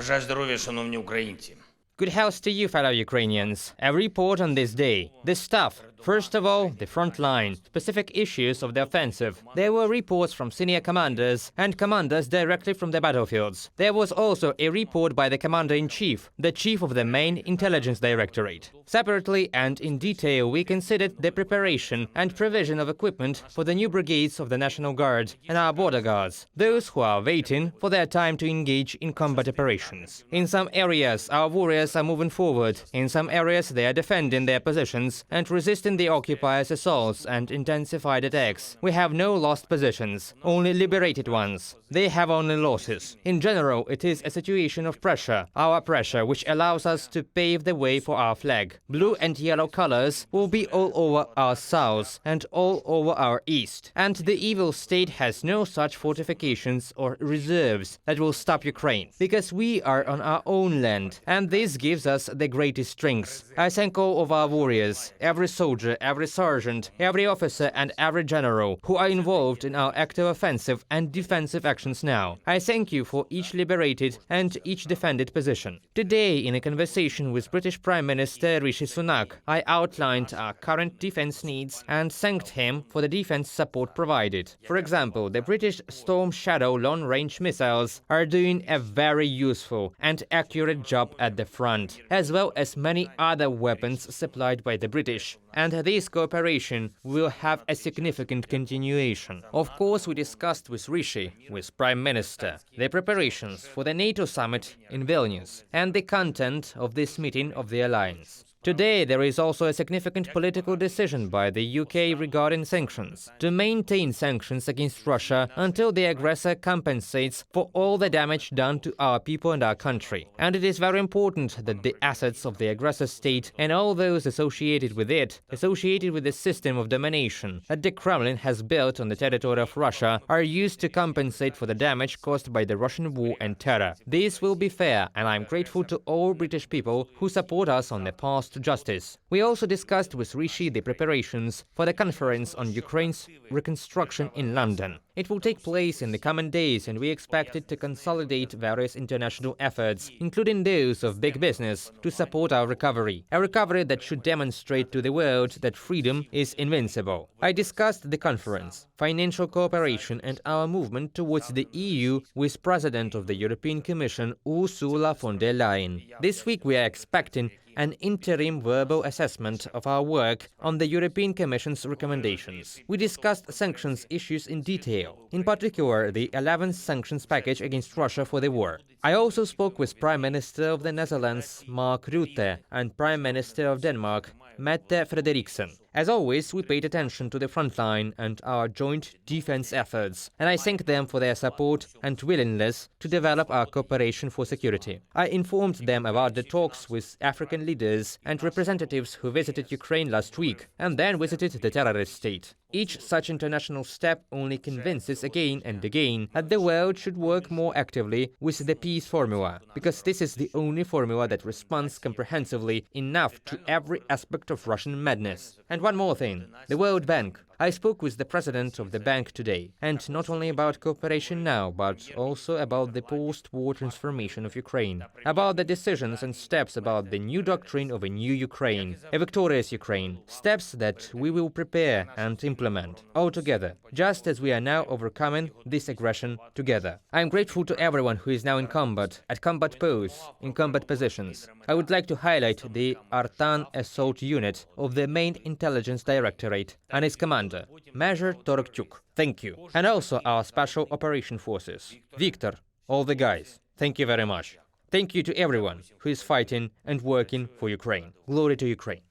Бажаю здоров'я, шановні українці. Good health to you, fellow Ukrainians. A report on this day. The stuff. First of all, the front line, specific issues of the offensive. There were reports from senior commanders and commanders directly from the battlefields. There was also a report by the commander-in-chief, the chief of the main intelligence directorate. Separately and in detail, we considered the preparation and provision of equipment for the new brigades of the National Guard and our border guards, those who are waiting for their time to engage in combat operations. In some areas, our warriors are moving forward. In some areas, they are defending their positions and resisting the occupiers' assaults and intensified attacks. We have no lost positions, only liberated ones. They have only losses. In general, it is a situation of pressure, our pressure, which allows us to pave the way for our flag. Blue and yellow colors will be all over our south and all over our east. And the evil state has no such fortifications or reserves that will stop Ukraine, because we are on our own land, and this gives us the greatest strength. I thank all of our warriors, every soldier, every sergeant, every officer and every general who are involved in our active offensive and defensive actions now. I thank you for each liberated and each defended position. Today, in a conversation with British Prime Minister Rishi Sunak, I outlined our current defense needs and thanked him for the defense support provided. For example, the British Storm Shadow long-range missiles are doing a very useful and accurate job at the front, as well as many other weapons supplied by the British. And this cooperation will have a significant continuation. Of course, we discussed with Rishi, with Prime Minister, the preparations for the NATO summit in Vilnius and the content of this meeting of the alliance. Today, there is also a significant political decision by the UK regarding sanctions, to maintain sanctions against Russia until the aggressor compensates for all the damage done to our people and our country. And it is very important that the assets of the aggressor state and all those associated with it, associated with the system of domination that the Kremlin has built on the territory of Russia, are used to compensate for the damage caused by the Russian war and terror. This will be fair, and I am grateful to all British people who support us on the path to justice. We also discussed with Rishi the preparations for the conference on Ukraine's reconstruction in London. It will take place in the coming days, and we expect it to consolidate various international efforts, including those of big business, to support our recovery. A recovery that should demonstrate to the world that freedom is invincible. I discussed the conference, financial cooperation and our movement towards the EU with President of the European Commission Ursula von der Leyen. This week we are expecting an interim verbal assessment of our work on the European Commission's recommendations. We discussed sanctions issues in detail, in particular the 11th sanctions package against Russia for the war. I also spoke with Prime Minister of the Netherlands, Mark Rutte, and Prime Minister of Denmark, Mette Frederiksen. As always, we paid attention to the front line and our joint defense efforts, and I thank them for their support and willingness to develop our cooperation for security. I informed them about the talks with African leaders and representatives who visited Ukraine last week and then visited the terrorist state. Each such international step only convinces again and again that the world should work more actively with the peace formula, because this is the only formula that responds comprehensively enough to every aspect of Russian madness. And one more thing, the World Bank. I spoke with the president of the bank today, and not only about cooperation now, but also about the post-war transformation of Ukraine, about the decisions and steps about the new doctrine of a new Ukraine, a victorious Ukraine, steps that we will prepare and implement, all together, just as we are now overcoming this aggression together. I am grateful to everyone who is now in combat, at combat posts, in combat positions. I would like to highlight the Artan Assault Unit of the Main Intelligence Directorate and its commander, Major Torekchuk. Thank you. And also our Special Operation Forces, Victor, all the guys. Thank you very much. Thank you to everyone who is fighting and working for Ukraine. Glory to Ukraine.